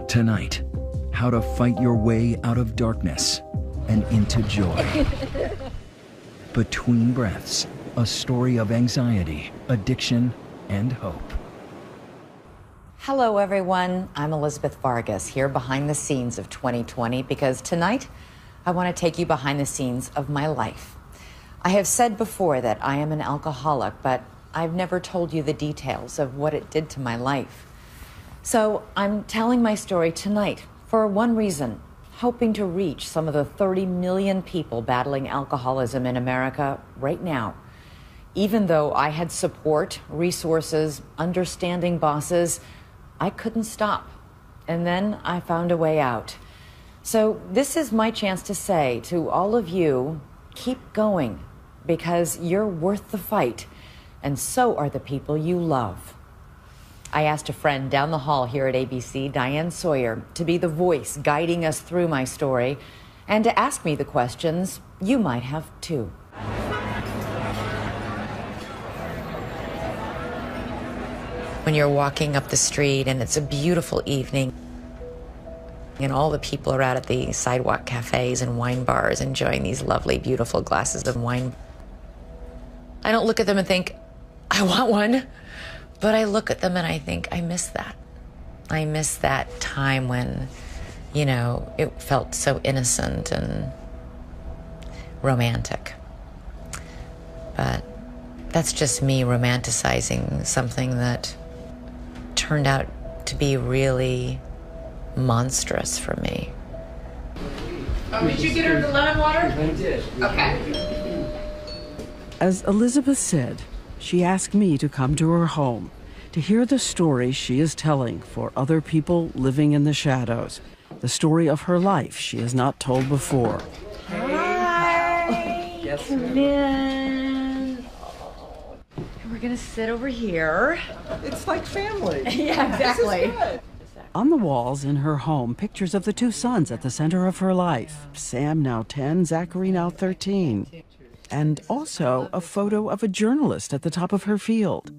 Tonight, how to fight your way out of darkness and into joy. Between Breaths, a story of anxiety, addiction, and hope. Hello, everyone. I'm Elizabeth Vargas here behind the scenes of 2020 because tonight I want to take you behind the scenes of my life. I have said before that I am an alcoholic, but I've never told you the details of what it did to my life. So I'm telling my story tonight for one reason, hoping to reach some of the 30 million people battling alcoholism in America right now. Even though I had support, resources, understanding bosses, I couldn't stop. And then I found a way out. So this is my chance to say to all of you, keep going, because you're worth the fight, and so are the people you love. I asked a friend down the hall here at ABC, Diane Sawyer, to be the voice guiding us through my story and to ask me the questions you might have too. When you're walking up the street and it's a beautiful evening and all the people are out at the sidewalk cafes and wine bars enjoying these lovely, beautiful glasses of wine, I don't look at them and think, I want one. But I look at them and I think, I miss that. I miss that time when, you know, it felt so innocent and romantic. But that's just me romanticizing something that turned out to be really monstrous for me. Oh, did you get her the lemon water? I did. Okay. As Elizabeth said, she asked me to come to her home to hear the story she is telling for other people living in the shadows, the story of her life she has not told before. Hi. Yes, come in. And we're gonna sit over here. It's like family. Yeah, exactly. This is good. On the walls in her home, pictures of the two sons at the center of her life. Sam now 10, Zachary now 13. And also a photo of a journalist at the top of her field.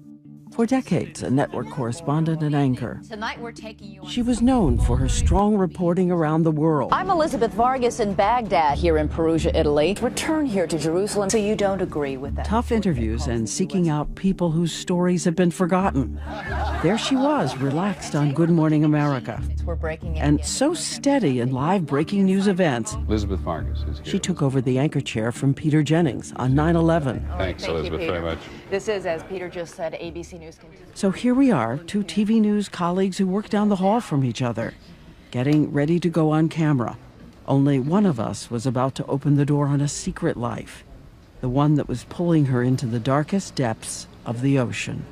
For decades, a network correspondent and anchor. Tonight we're taking you on. She was known for her strong reporting around the world. I'm Elizabeth Vargas in Baghdad, here in Perugia, Italy. Return here to Jerusalem, so you don't agree with that. Tough interviews and seeking out people whose stories have been forgotten. There she was, relaxed on Good Morning America. We're breaking And so steady in live breaking news events, Elizabeth Vargas is here. she took over the anchor chair from Peter Jennings on 9/11. Thanks, Elizabeth, very much. This is, as Peter just said, ABC News continues. So here we are, two TV news colleagues who work down the hall from each other, getting ready to go on camera. Only one of us was about to open the door on a secret life, the one that was pulling her into the darkest depths of the ocean.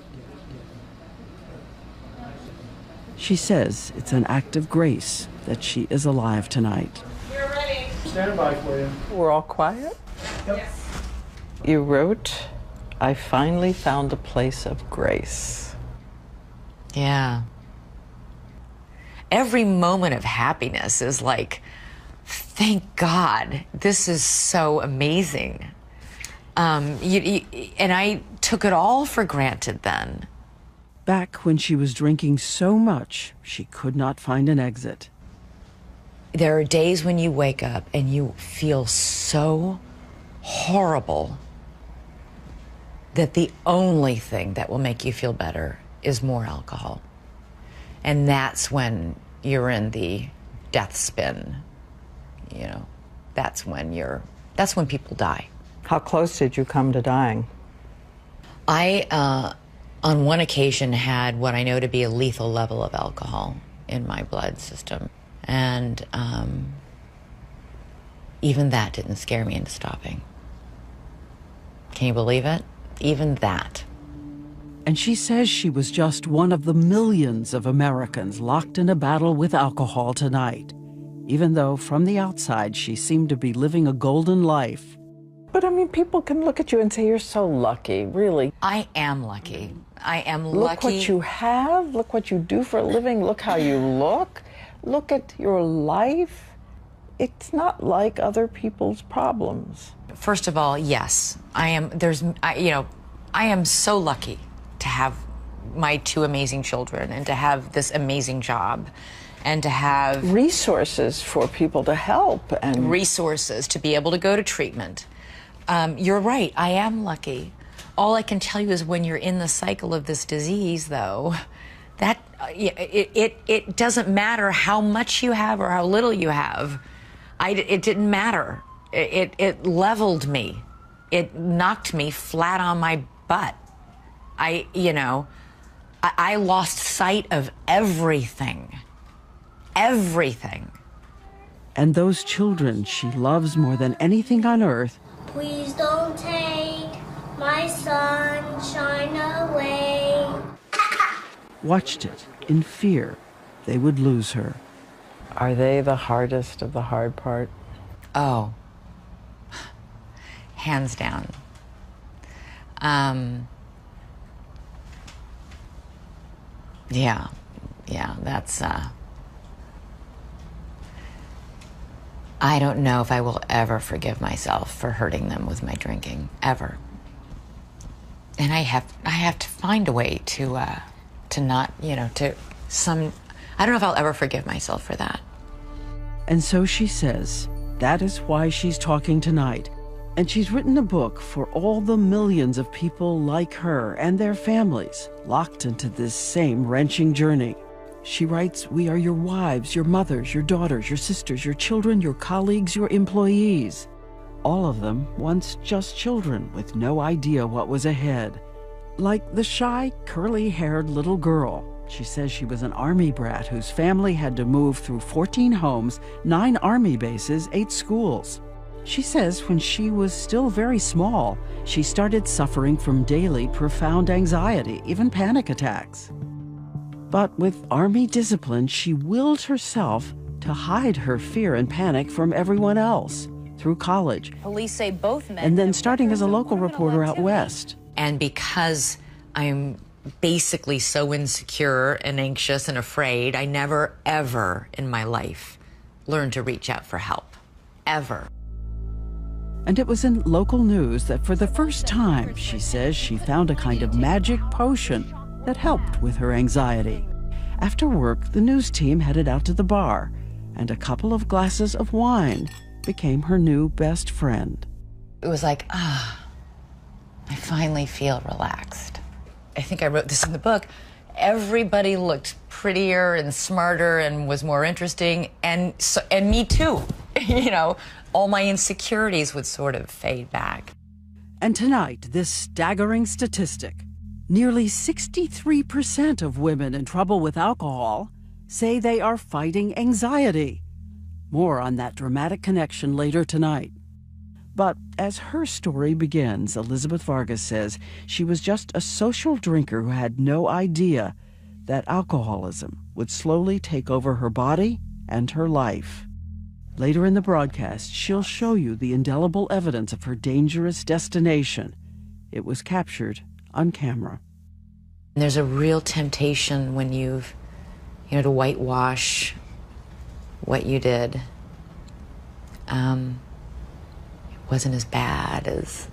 She says it's an act of grace that she is alive tonight. We're ready. Stand by for you. We're all quiet? Yes. You wrote, I finally found a place of grace. Yeah. Every moment of happiness is like, thank God, this is so amazing. And I took it all for granted then. Back when she was drinking so much, she could not find an exit. There are days when you wake up and you feel so horrible that the only thing that will make you feel better is more alcohol. And that's when you're in the death spin. You know, that's when people die. How close did you come to dying? I, on one occasion, had what I know to be a lethal level of alcohol in my blood system. And even that didn't scare me into stopping. Can you believe it? Even that. And she says she was just one of the millions of Americans locked in a battle with alcohol tonight, even though from the outside she seemed to be living a golden life. But I mean, people can look at you and say, you're so lucky, really. I am lucky. I am lucky. Look what you have, look what you do for a living, look how you look at your life. It's not like other people's problems. First of all, yes, I am. I am so lucky to have my two amazing children and to have this amazing job and to have resources for people to help and resources to be able to go to treatment. You're right, I am lucky. All I can tell you is when you're in the cycle of this disease, though, that it doesn't matter how much you have or how little you have. It didn't matter. It leveled me. It knocked me flat on my butt. I lost sight of everything. Everything. And those children she loves more than anything on earth. Please don't take my sunshine away. Watched it in fear they would lose her. Are they the hardest of the hard part? Oh, hands down. Yeah, that's, I don't know if I will ever forgive myself for hurting them with my drinking, ever. And I have to find a way to not, I don't know if I'll ever forgive myself for that. And so she says that is why she's talking tonight. And she's written a book for all the millions of people like her and their families locked into this same wrenching journey. She writes, we are your wives, your mothers, your daughters, your sisters, your children, your colleagues, your employees. All of them once just children with no idea what was ahead. Like the shy, curly-haired little girl. She says she was an Army brat whose family had to move through 14 homes, 9 Army bases, 8 schools. She says when she was still very small, she started suffering from daily profound anxiety, even panic attacks. But with Army discipline, she willed herself to hide her fear and panic from everyone else through college. Police say both men. And then starting as a local reporter out west. And because I'm basically so insecure and anxious and afraid, I never, ever in my life learned to reach out for help. Ever. And it was in local news that for the first time, she says, she found a kind of magic potion that helped with her anxiety. After work, the news team headed out to the bar, and a couple of glasses of wine became her new best friend. It was like, I finally feel relaxed. I think I wrote this in the book. Everybody looked prettier and smarter and was more interesting, and me too. All my insecurities would sort of fade back. And tonight, this staggering statistic. Nearly 63% of women in trouble with alcohol say they are fighting anxiety. More on that dramatic connection later tonight. But as her story begins, Elizabeth Vargas says she was just a social drinker who had no idea that alcoholism would slowly take over her body and her life. Later in the broadcast, she'll show you the indelible evidence of her dangerous destination. It was captured on camera. There's a real temptation when you've, to whitewash what you did. It wasn't as bad as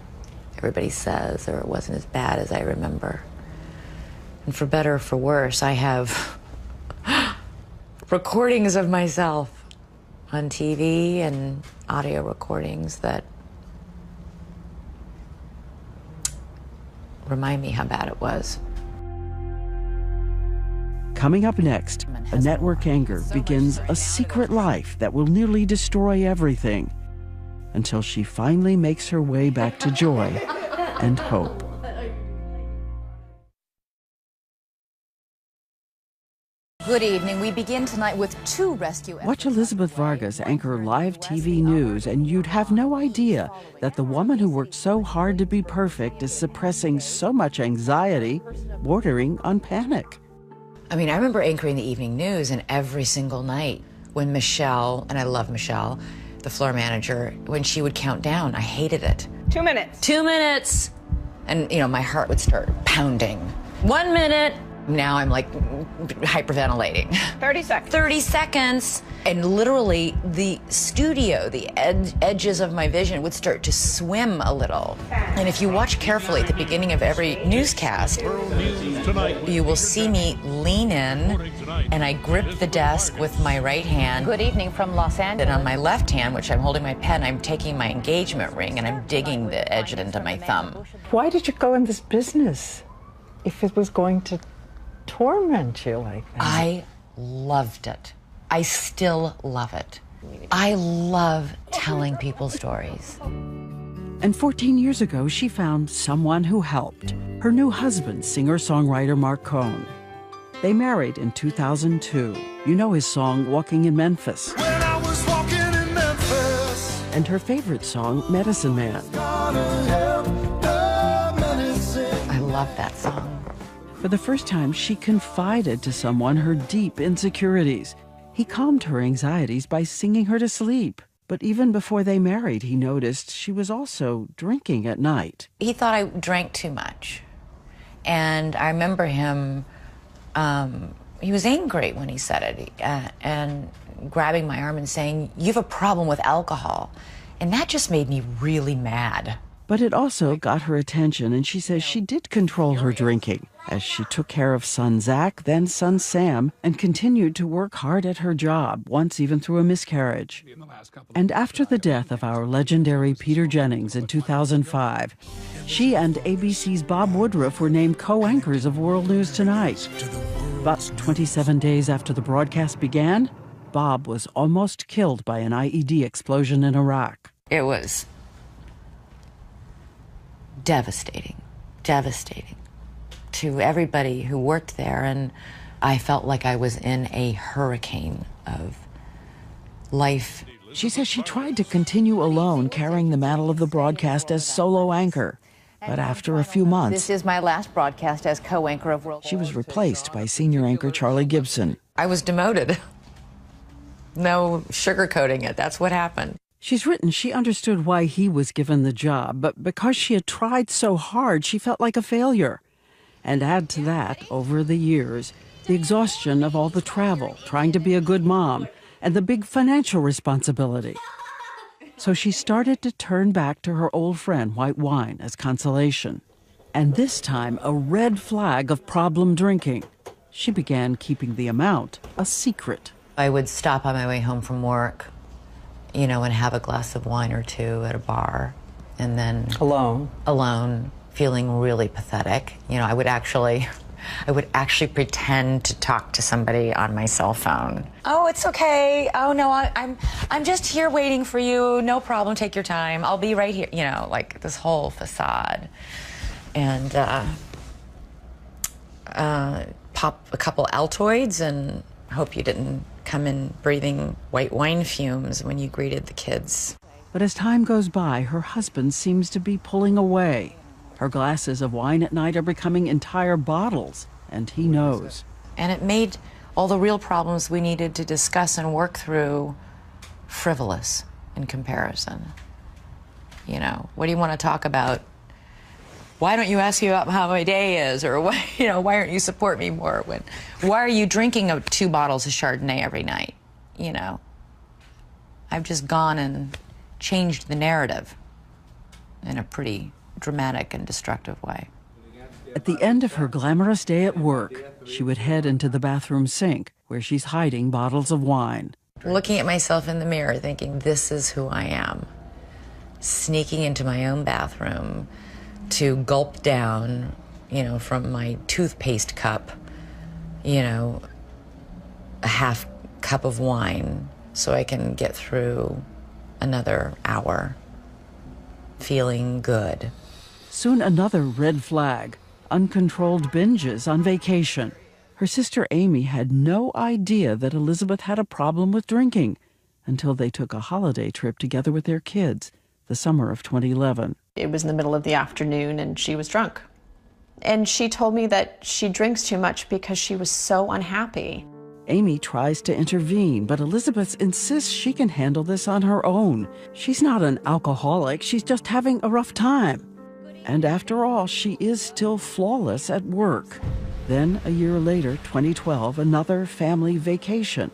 everybody says, or it wasn't as bad as I remember. And for better or for worse, I have recordings of myself on TV and audio recordings that remind me how bad it was. Coming up next, a network anchor begins a secret life that will nearly destroy everything until she finally makes her way back to joy and hope. Good evening. We begin tonight with 2 rescue efforts. Watch Elizabeth Vargas anchor live TV news, and you'd have no idea that the woman who worked so hard to be perfect is suppressing so much anxiety, bordering on panic. I mean, I remember anchoring the evening news, and every single night when Michelle, and I love Michelle, the floor manager, when she would count down, I hated it. 2 minutes. 2 minutes! And, my heart would start pounding. 1 minute! Now I'm like hyperventilating. 30 seconds. 30 seconds. And literally the studio, the edges of my vision would start to swim a little. And if you watch carefully at the beginning of every newscast, you will see me lean in and I grip the desk with my right hand. Good evening from Los Angeles. And on my left hand, which I'm holding my pen, I'm taking my engagement ring and I'm digging the edge into my thumb. Why did you go in this business if it was going to torment you like that? I loved it. I still love it. I love telling people stories. And 14 years ago, she found someone who helped. Her new husband, singer-songwriter Mark Cohn. They married in 2002. You know his song, Walking in Memphis. When I was walking in Memphis. And her favorite song, Medicine Man. I love that song. For the first time, she confided to someone her deep insecurities. He calmed her anxieties by singing her to sleep. But even before they married, he noticed she was also drinking at night. He thought I drank too much. And I remember him, he was angry when he said it, and grabbing my arm and saying, "You have a problem with alcohol." And that just made me really mad. But it also got her attention, and she says she did control her drinking as she took care of son Zach, then son Sam, and continued to work hard at her job, once even through a miscarriage. And after the death of our legendary Peter Jennings in 2005, she and ABC's Bob Woodruff were named co-anchors of World News Tonight. But 27 days after the broadcast began, Bob was almost killed by an IED explosion in Iraq. It was devastating, devastating to everybody who worked there, and I felt like I was in a hurricane of life. She says she tried to continue alone, carrying the mantle of the broadcast as solo anchor. But after a few months, This is my last broadcast as co-anchor of World. she was replaced by senior anchor Charlie Gibson. I was demoted. No sugarcoating it. That's what happened. She's written she understood why he was given the job, but because she had tried so hard, she felt like a failure. And add to that, over the years, the exhaustion of all the travel, trying to be a good mom, and the big financial responsibility. So she started to turn back to her old friend, white wine, as consolation. And this time, a red flag of problem drinking. She began keeping the amount a secret. I would stop on my way home from work, you know, and have a glass of wine or two at a bar, and then alone, feeling really pathetic. You know, I would actually pretend to talk to somebody on my cell phone. Oh, it's okay. Oh no, I'm just here waiting for you. No problem. Take your time. I'll be right here. You know, like this whole facade, and pop a couple Altoids and hope you didn't come in breathing white wine fumes when you greeted the kids. But as time goes by, her husband seems to be pulling away. Her glasses of wine at night are becoming entire bottles, and he knows. And it made all the real problems we needed to discuss and work through frivolous in comparison. You know, what do you want to talk about? Why don't you ask me about how my day is? Or why, you know, why aren't you support me more? Why are you drinking 2 bottles of Chardonnay every night? You know, I've just gone and changed the narrative in a pretty dramatic and destructive way. At the end of her glamorous day at work, she would head into the bathroom sink, where she's hiding bottles of wine. Looking at myself in the mirror, thinking, this is who I am. Sneaking into my own bathroom to gulp down, you know, from my toothpaste cup, you know, a half cup of wine so I can get through another hour feeling good. Soon another red flag, uncontrolled binges on vacation. Her sister Amy had no idea that Elizabeth had a problem with drinking until they took a holiday trip together with their kids, the summer of 2011. It was in the middle of the afternoon and she was drunk. And she told me that she drinks too much because she was so unhappy. Amy tries to intervene, but Elizabeth insists she can handle this on her own. She's not an alcoholic, she's just having a rough time. And after all, she is still flawless at work. Then, a year later, 2012, another family vacation,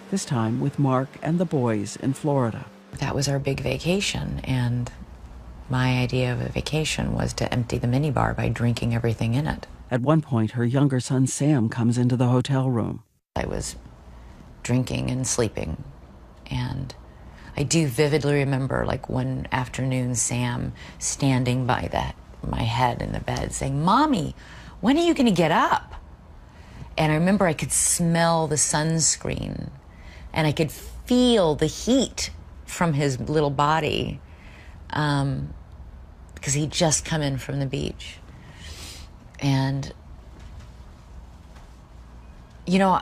this time with Mark and the boys in Florida. That was our big vacation, and my idea of a vacation was to empty the minibar by drinking everything in it. At one point, her younger son Sam comes into the hotel room. I was drinking and sleeping, and I do vividly remember, like, one afternoon, Sam standing by my head in the bed saying, "Mommy, when are you going to get up?" And I remember I could smell the sunscreen, and I could feel the heat from his little body, because he'd just come in from the beach. And, you know,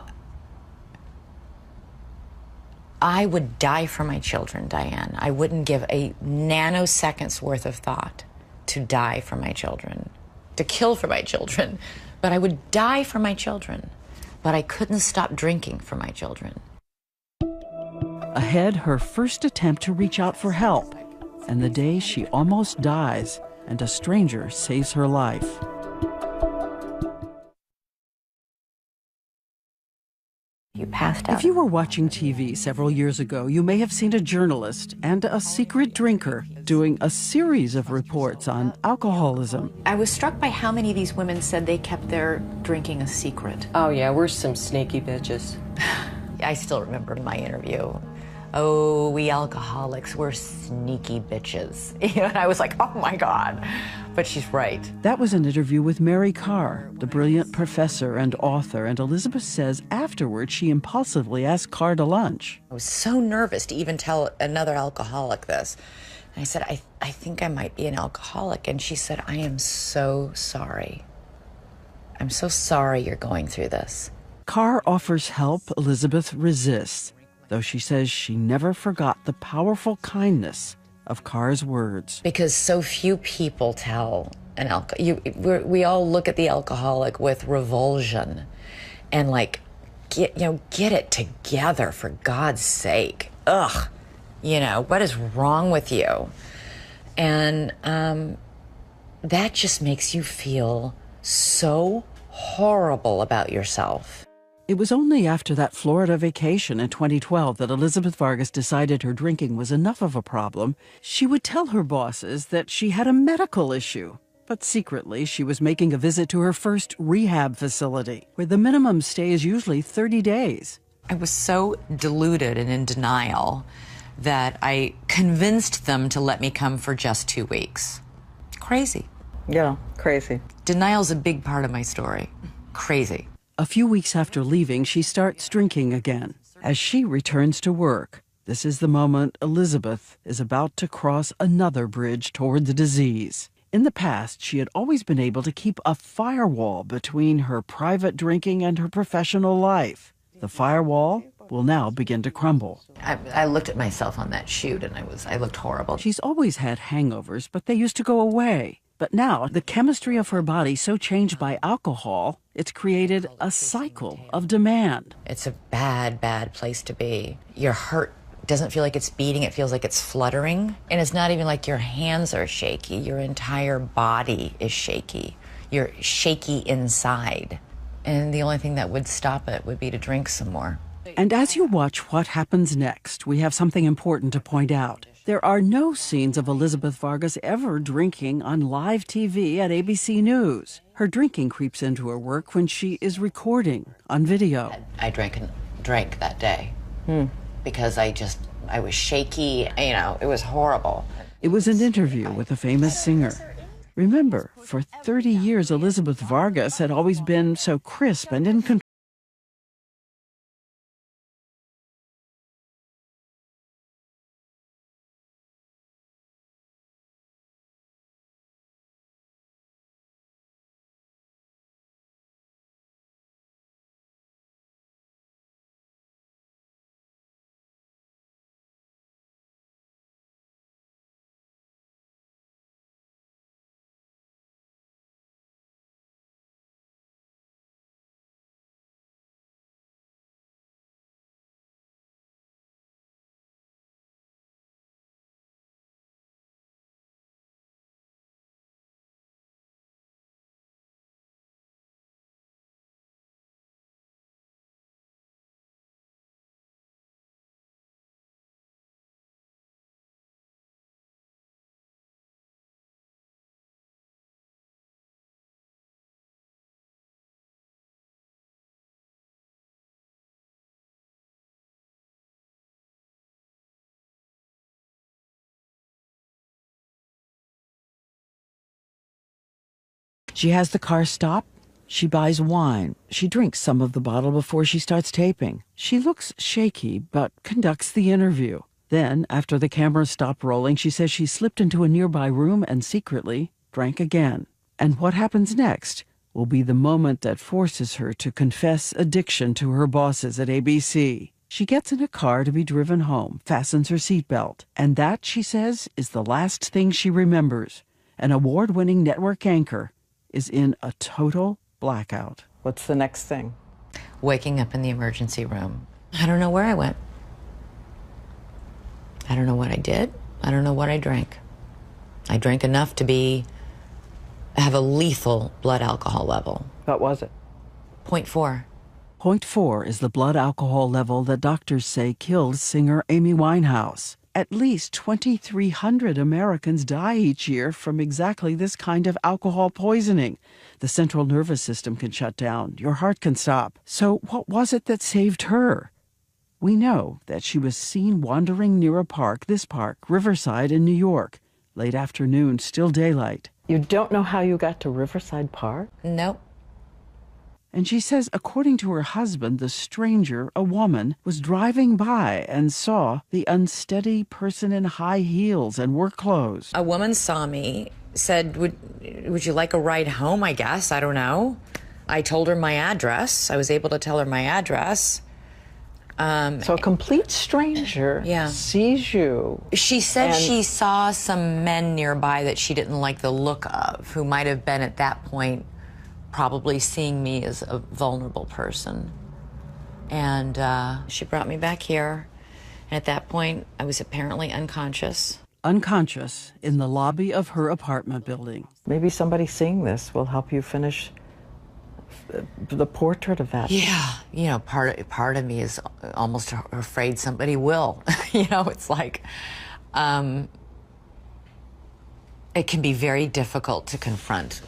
I would die for my children, Diane. I wouldn't give a nanosecond's worth of thought to die for my children, to kill for my children. But I would die for my children. But I couldn't stop drinking for my children. Ahead, her first attempt to reach out for help, and the day she almost dies and a stranger saves her life. You passed out. If you were watching TV several years ago, you may have seen a journalist and a secret drinker doing a series of reports on alcoholism. I was struck by how many of these women said they kept their drinking a secret. Oh yeah, we're some sneaky bitches. I still remember my interview. "Oh, we alcoholics, we're sneaky bitches." You know, and I was like, oh my God. But she's right. That was an interview with Mary Carr, the brilliant professor and author, and Elizabeth says afterward she impulsively asked Carr to lunch. I was so nervous to even tell another alcoholic this. And I said, I think I might be an alcoholic. And she said, "I am so sorry. I'm so sorry you're going through this." Carr offers help. Elizabeth resists, though she says she never forgot the powerful kindness of Carr's words. Because so few people tell an we all look at the alcoholic with revulsion and like, get it together, for God's sake. Ugh, what is wrong with you? And that just makes you feel so horrible about yourself. It was only after that Florida vacation in 2012 that Elizabeth Vargas decided her drinking was enough of a problem. She would tell her bosses that she had a medical issue, but secretly she was making a visit to her first rehab facility, where the minimum stay is usually 30 days. I was so deluded and in denial that I convinced them to let me come for just 2 weeks. Crazy. Yeah, crazy. Denial's a big part of my story. Crazy. A few weeks after leaving, she starts drinking again. As she returns to work, this is the moment Elizabeth is about to cross another bridge toward the disease. In the past, she had always been able to keep a firewall between her private drinking and her professional life. The firewall will now begin to crumble. I looked at myself on that shoot and I looked horrible. She's always had hangovers, but they used to go away. But now, the chemistry of her body so changed by alcohol, it's created a cycle of demand. It's a bad, bad place to be. Your heart doesn't feel like it's beating, it feels like it's fluttering. And it's not even like your hands are shaky, your entire body is shaky. You're shaky inside. And the only thing that would stop it would be to drink some more. And as you watch what happens next, we have something important to point out. There are no scenes of Elizabeth Vargas ever drinking on live TV at ABC News. Her drinking creeps into her work when she is recording on video. I drank that day because I was shaky, it was horrible. It was an interview with a famous singer. Remember, for 30 years, Elizabeth Vargas had always been so crisp and in control. She has the car stop. She buys wine. She drinks some of the bottle before she starts taping. She looks shaky, but conducts the interview. Then, after the cameras stop rolling, she says she slipped into a nearby room and secretly drank again. And what happens next will be the moment that forces her to confess addiction to her bosses at ABC. She gets in a car to be driven home, fastens her seatbelt, and that, she says, is the last thing she remembers. An award-winning network anchor is in a total blackout. What's the next thing? Waking up in the emergency room. I don't know where I went. I don't know what I did. I don't know what I drank. I drank enough to have a lethal blood alcohol level. What was it? 0.4. 0.4 is the blood alcohol level that doctors say killed singer Amy Winehouse. At least 2,300 Americans die each year from exactly this kind of alcohol poisoning. The central nervous system can shut down. Your heart can stop. So what was it that saved her? We know that she was seen wandering near a park, this park, Riverside in New York. Late afternoon, still daylight. You don't know how you got to Riverside Park? Nope. And she says, according to her husband, the stranger, a woman, was driving by and saw the unsteady person in high heels and work clothes. A woman saw me, said, would you like a ride home, I guess? I don't know. I told her my address. I was able to tell her my address. So a complete stranger sees you. She said she saw some men nearby that she didn't like the look of, who might have been at that point probably seeing me as a vulnerable person. And she brought me back here. And at that point, I was apparently unconscious. Unconscious in the lobby of her apartment building. Maybe somebody seeing this will help you finish the portrait of that. Yeah, you know, part of me is almost afraid somebody will. You know, it's like, it can be very difficult to confront.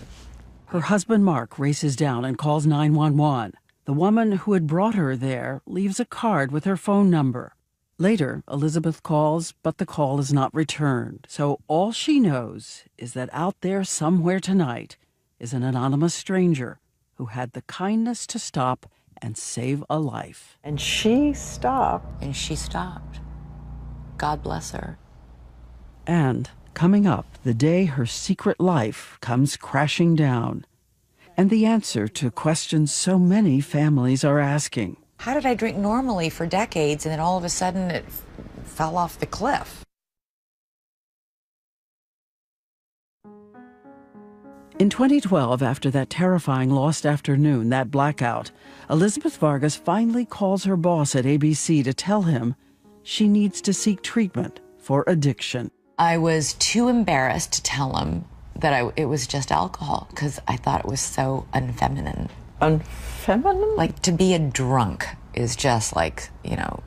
Her husband, Mark, races down and calls 911. The woman who had brought her there leaves a card with her phone number. Later, Elizabeth calls, but the call is not returned. So all she knows is that out there somewhere tonight is an anonymous stranger who had the kindness to stop and save a life. And she stopped. And she stopped. God bless her. And coming up, the day her secret life comes crashing down. And the answer to questions so many families are asking. How did I drink normally for decades and then all of a sudden it fell off the cliff? In 2012, after that terrifying lost afternoon, that blackout, Elizabeth Vargas finally calls her boss at ABC to tell him she needs to seek treatment for addiction. I was too embarrassed to tell him that it was just alcohol because I thought it was so unfeminine. Unfeminine? Like, to be a drunk is just like, you know,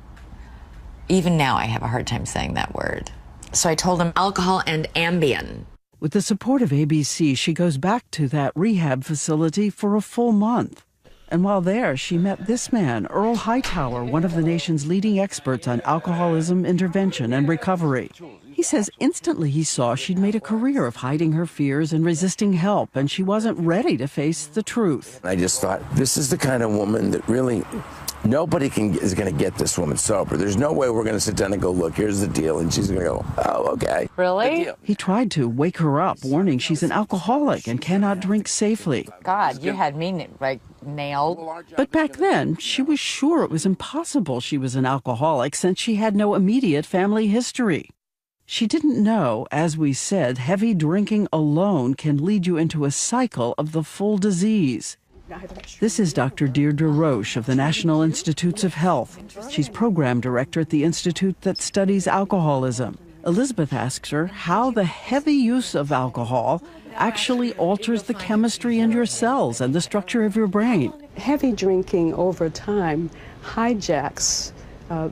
even now I have a hard time saying that word. So I told him alcohol and Ambien. With the support of ABC, she goes back to that rehab facility for a full month. And while there, she met this man, Earl Hightower, one of the nation's leading experts on alcoholism intervention and recovery. He says instantly he saw she'd made a career of hiding her fears and resisting help, and she wasn't ready to face the truth. I just thought, this is the kind of woman that really, nobody is going to get this woman sober. There's no way we're going to sit down and go, look, here's the deal. And she's going to go, oh, okay. Really? He tried to wake her up, warning she's an alcoholic and cannot drink safely. God, you had me, like, nailed. But back then, she was sure it was impossible she was an alcoholic since she had no immediate family history. She didn't know, as we said, heavy drinking alone can lead you into a cycle of the full disease. This is Dr. Deirdre Roche of the National Institutes of Health. She's program director at the institute that studies alcoholism. Elizabeth asks her how the heavy use of alcohol actually alters the chemistry in your cells and the structure of your brain. Heavy drinking over time hijacks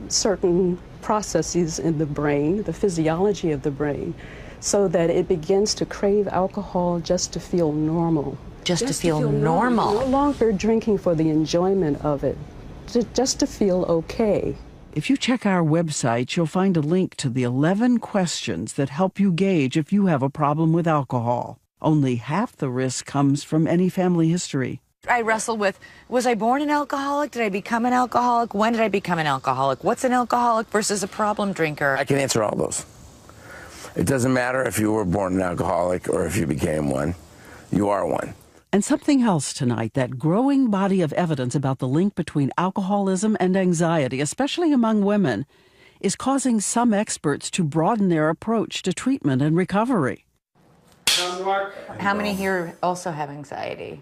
certain processes in the brain, the physiology of the brain, so that it begins to crave alcohol just to feel normal. Just to feel normal. No longer drinking for the enjoyment of it, just to feel okay. If you check our website, you'll find a link to the 11 questions that help you gauge if you have a problem with alcohol. Only half the risk comes from any family history. I wrestled with, was I born an alcoholic? Did I become an alcoholic? When did I become an alcoholic? What's an alcoholic versus a problem drinker? I can answer all those. It doesn't matter if you were born an alcoholic or if you became one. You are one. And something else tonight, that growing body of evidence about the link between alcoholism and anxiety, especially among women, is causing some experts to broaden their approach to treatment and recovery. How many here also have anxiety?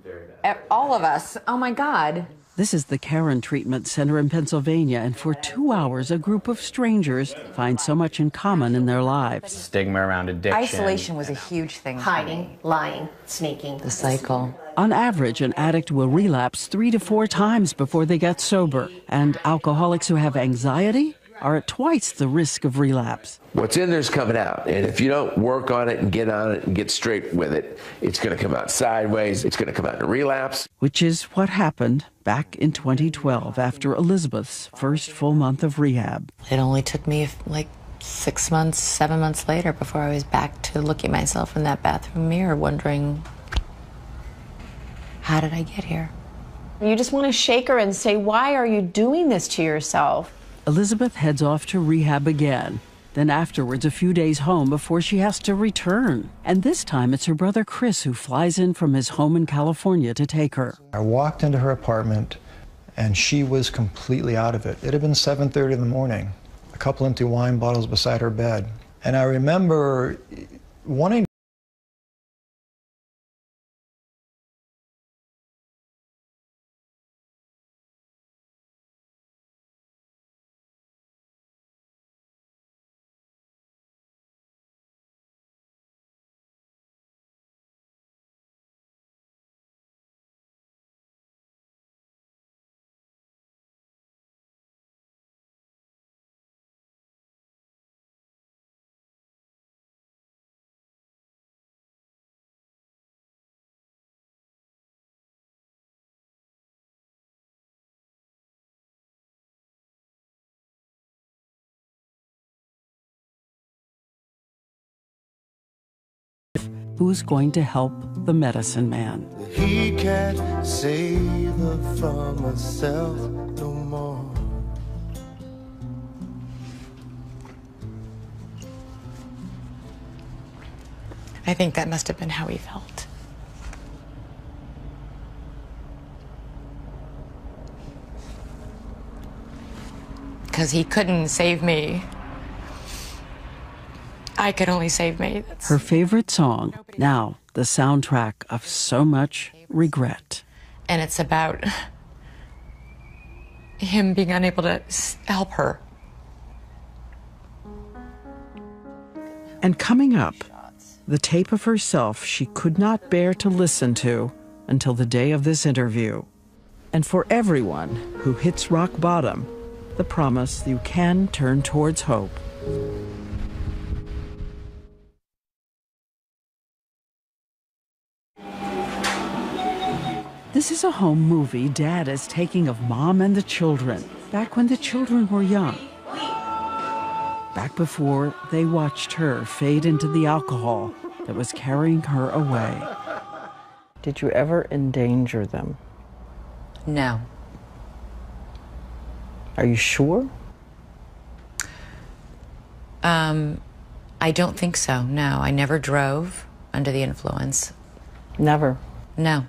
Very bad. All of us. Oh, my God. This is the Karen Treatment Center in Pennsylvania, and for 2 hours, a group of strangers find so much in common in their lives. Stigma around addiction. Isolation was a huge thing. Hiding, lying, sneaking. The cycle. On average, an addict will relapse 3 to 4 times before they get sober, and alcoholics who have anxiety are at twice the risk of relapse. What's in there's coming out, and if you don't work on it and get on it and get straight with it, it's going to come out sideways. It's going to come out in a relapse. Which is what happened back in 2012 after Elizabeth's first full month of rehab. It only took me like 6 months, 7 months later before I was back to looking at myself in that bathroom mirror wondering, how did I get here? You just want to shake her and say, why are you doing this to yourself? Elizabeth heads off to rehab again. Then afterwards, a few days home before she has to return. And this time, it's her brother Chris who flies in from his home in California to take her. I walked into her apartment, and she was completely out of it. It had been 7:30 in the morning, a couple empty wine bottles beside her bed. And I remember wanting who's going to help the medicine man. He can't save her from herself no more. I think that must have been how he felt. Because he couldn't save me. I could only save me. Her favorite song, now the soundtrack of so much regret. And it's about him being unable to help her. And coming up, the tape of herself she could not bear to listen to until the day of this interview. And for everyone who hits rock bottom, the promise you can turn towards hope. This is a home movie Dad is taking of Mom and the children, back when the children were young. Back before they watched her fade into the alcohol that was carrying her away. Did you ever endanger them? No. Are you sure? I don't think so, no. I never drove under the influence. Never? No.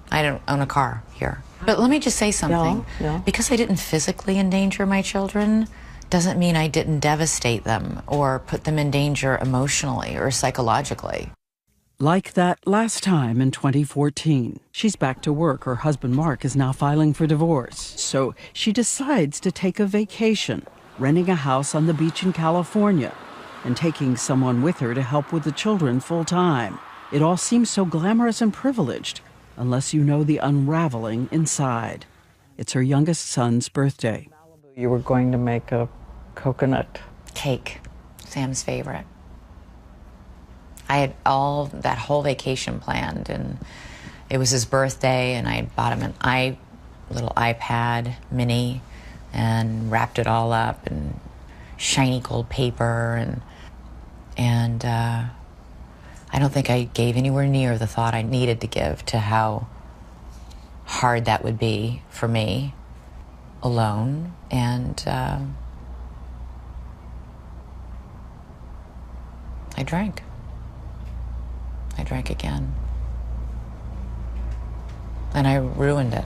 I don't own a car here. But let me just say something. No. Because I didn't physically endanger my children doesn't mean I didn't devastate them or put them in danger emotionally or psychologically. Like that last time in 2014. She's back to work. Her husband, Mark, is now filing for divorce. So she decides to take a vacation, renting a house on the beach in California and taking someone with her to help with the children full time. It all seems so glamorous and privileged, unless you know the unraveling inside. It's her youngest son's birthday. You were going to make a coconut cake, Sam's favorite. I had that whole vacation planned, and it was his birthday, and I bought him a little iPad mini and wrapped it all up in shiny gold paper, and I don't think I gave anywhere near the thought I needed to give to how hard that would be for me alone. And I drank. I drank again. And I ruined it.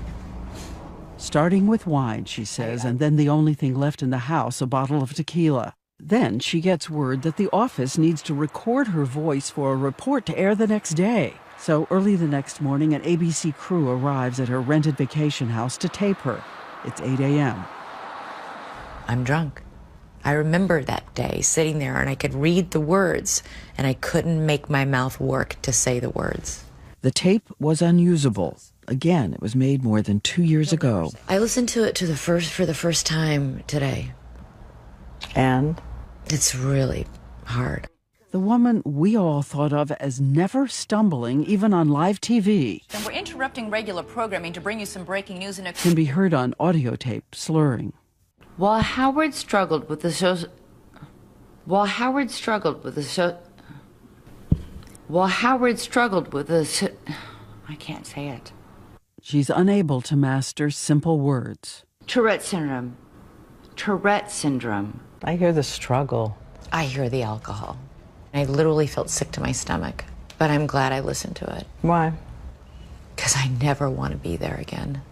Starting with wine, she says, and then the only thing left in the house, a bottle of tequila. Then she gets word that the office needs to record her voice for a report to air the next day. So early the next morning, an ABC crew arrives at her rented vacation house to tape her. It's 8 a.m. I'm drunk. I remember that day sitting there and I could read the words and I couldn't make my mouth work to say the words. The tape was unusable. Again, it was made more than 2 years ago. I listened to it for the first time today. And? It's really hard. The woman we all thought of as never stumbling, even on live TV, And we're interrupting regular programming to bring you some breaking news in a... can be heard on audio tape, slurring. While Howard struggled with the show... While Howard struggled with the show... While Howard struggled with the... I can't say it. She's unable to master simple words. Tourette syndrome. Tourette syndrome. I hear the struggle. I hear the alcohol. I literally felt sick to my stomach, but I'm glad I listened to it. Why? Because I never want to be there again.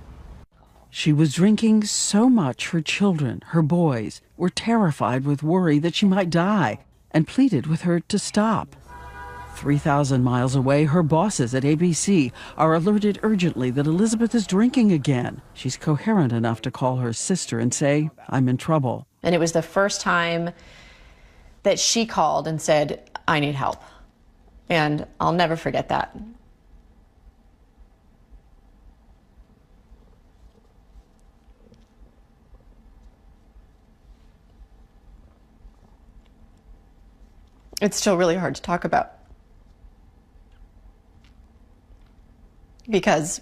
She was drinking so much her children, her boys, were terrified with worry that she might die and pleaded with her to stop. 3,000 miles away, her bosses at ABC are alerted urgently that Elizabeth is drinking again. She's coherent enough to call her sister and say, "I'm in trouble." And it was the first time that she called and said, "I need help." And I'll never forget that. It's still really hard to talk about. Because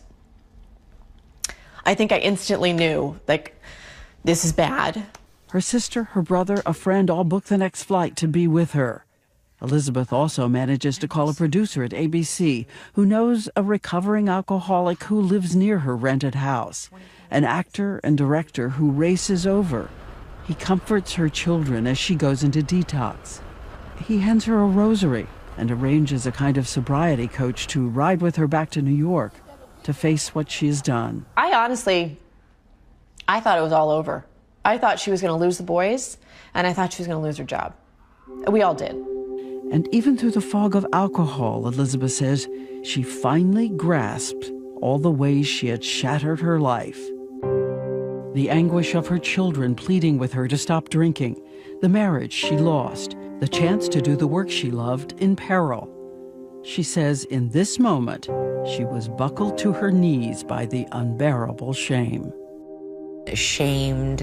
I think I instantly knew, like, this is bad. Her sister, her brother, a friend all book the next flight to be with her. Elizabeth also manages to call a producer at ABC who knows a recovering alcoholic who lives near her rented house, an actor and director who races over. He comforts her children as she goes into detox. He hands her a rosary and arranges a kind of sobriety coach to ride with her back to New York to face what she has done. I thought it was all over. I thought she was going to lose the boys, and I thought she was going to lose her job. We all did. And even through the fog of alcohol, Elizabeth says, she finally grasped all the ways she had shattered her life. The anguish of her children pleading with her to stop drinking, the marriage she lost, the chance to do the work she loved in peril. She says in this moment, she was buckled to her knees by the unbearable shame. Ashamed,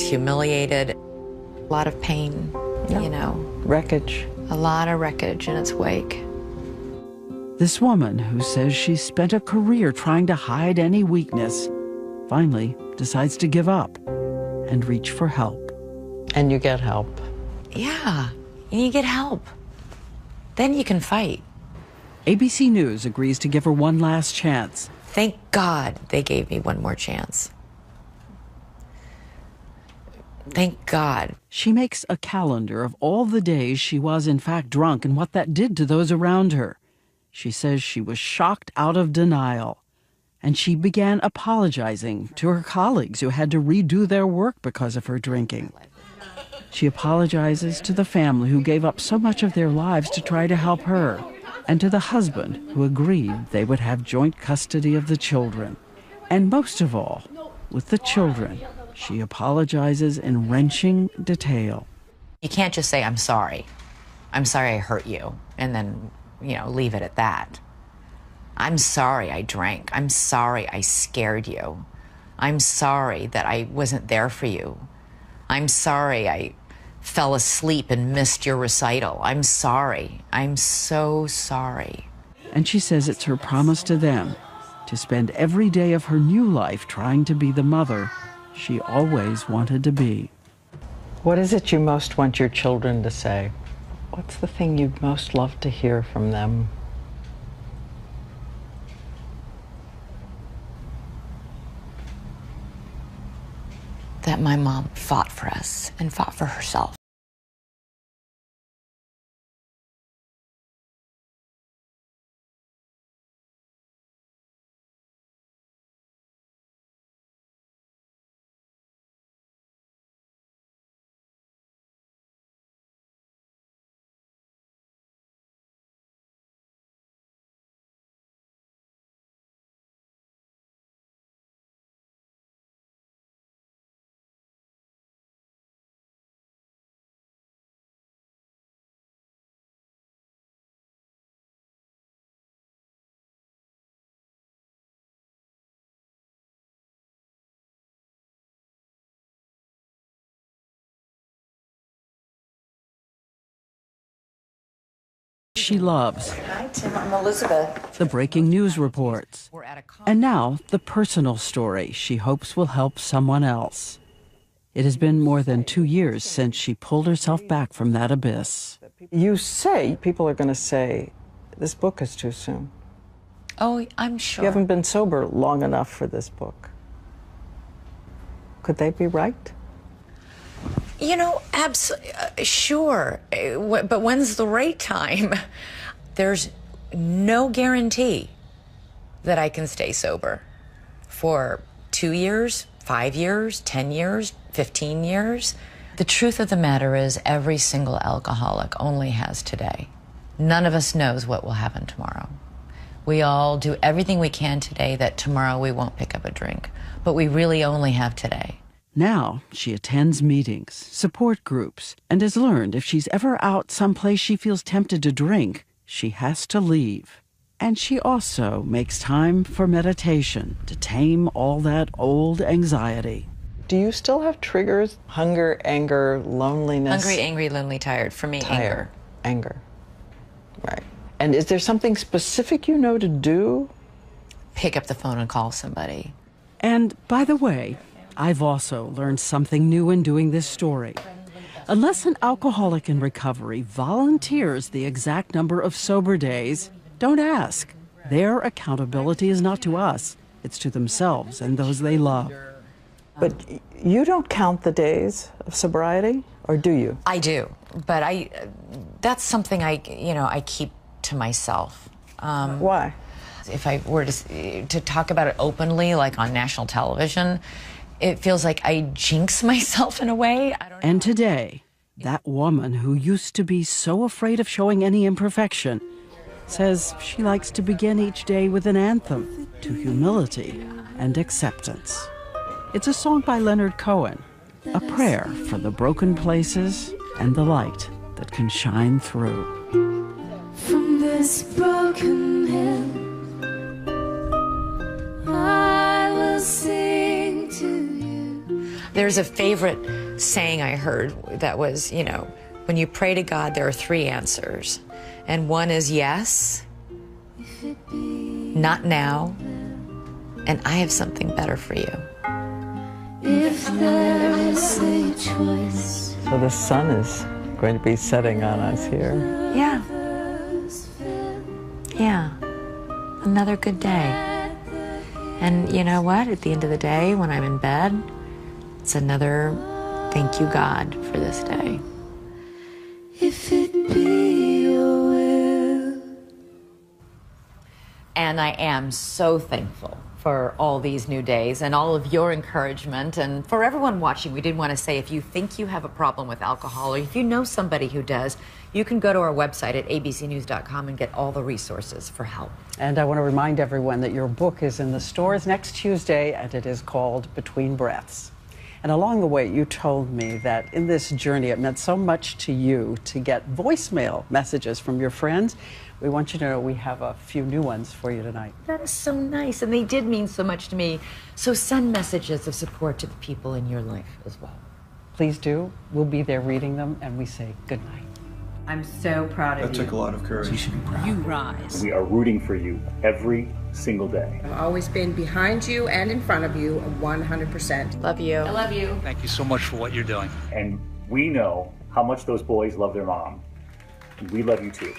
humiliated, a lot of pain, you know. Wreckage. A lot of wreckage in its wake. This woman, who says she spent a career trying to hide any weakness, finally decides to give up and reach for help. And you get help. Yeah, and you get help. Then you can fight. ABC News agrees to give her one last chance. Thank God they gave me one more chance. Thank God. She makes a calendar of all the days she was in fact drunk and what that did to those around her. She says she was shocked out of denial. And she began apologizing to her colleagues who had to redo their work because of her drinking. She apologizes to the family who gave up so much of their lives to try to help her, and to the husband who agreed they would have joint custody of the children. And most of all, with the children, she apologizes in wrenching detail. You can't just say, "I'm sorry. I'm sorry I hurt you," and then, leave it at that. I'm sorry I drank. I'm sorry I scared you. I'm sorry that I wasn't there for you. I'm sorry I fell asleep and missed your recital. I'm sorry. I'm so sorry. And she says it's her promise to them to spend every day of her new life trying to be the mother she always wanted to be. What is it you most want your children to say? What's the thing you'd most love to hear from them? That my mom fought for us and fought for herself. She loves. Hi, Tim. I'm Elizabeth. The breaking news reports. And now, the personal story she hopes will help someone else. It has been more than 2 years since she pulled herself back from that abyss. You say, people are going to say, this book is too soon. Oh, I'm sure. You haven't been sober long enough for this book. Could they be right? You know, absolutely, sure. But when's the right time? There's no guarantee that I can stay sober for 2 years, 5 years, 10 years, 15 years. The truth of the matter is every single alcoholic only has today. None of us knows what will happen tomorrow. We all do everything we can today that tomorrow we won't pick up a drink, but we really only have today. Now she attends meetings, support groups, and has learned if she's ever out someplace she feels tempted to drink, she has to leave. And she also makes time for meditation to tame all that old anxiety. Do you still have triggers? Hunger, anger, loneliness? Hungry, angry, lonely, tired. For me, Tired. Anger. Right. And is there something specific you know to do? Pick up the phone and call somebody. And by the way, I've also learned something new in doing this story. Unless an alcoholic in recovery volunteers the exact number of sober days, don't ask. Their accountability is not to us, it's to themselves and those they love. But you don't count the days of sobriety, or do you? I do, but that's something I keep to myself. Why? If I were to talk about it openly, like on national television, it feels like I jinx myself in a way. And today, that woman who used to be so afraid of showing any imperfection says she likes to begin each day with an anthem to humility and acceptance. It's a song by Leonard Cohen, a prayer for the broken places and the light that can shine through. From this broken hill, I will sing to you. There's a favorite saying I heard that was, when you pray to God, there are 3 answers. And one is yes, not now, and I have something better for you. If there is a choice. So the sun is going to be setting on us here. Yeah. Yeah. Another good day. And you know what? At the end of the day, when I'm in bed, it's another thank you, God, for this day. If it be your will. And I am so thankful for all these new days and all of your encouragement. And for everyone watching, we did want to say, if you think you have a problem with alcohol, or if you know somebody who does, you can go to our website at abcnews.com and get all the resources for help. And I want to remind everyone that your book is in the stores next Tuesday, and it is called Between Breaths. And along the way, you told me that in this journey, it meant so much to you to get voicemail messages from your friends. We want you to know we have a few new ones for you tonight. That is so nice, and they did mean so much to me. So send messages of support to the people in your life as well. Please do. We'll be there reading them, and we say good night. I'm so proud of you. That took a lot of courage. You should be proud. You rise. We are rooting for you every single day. I've always been behind you and in front of you 100%. Love you. I love you. Thank you so much for what you're doing. And we know how much those boys love their mom. and we love you too.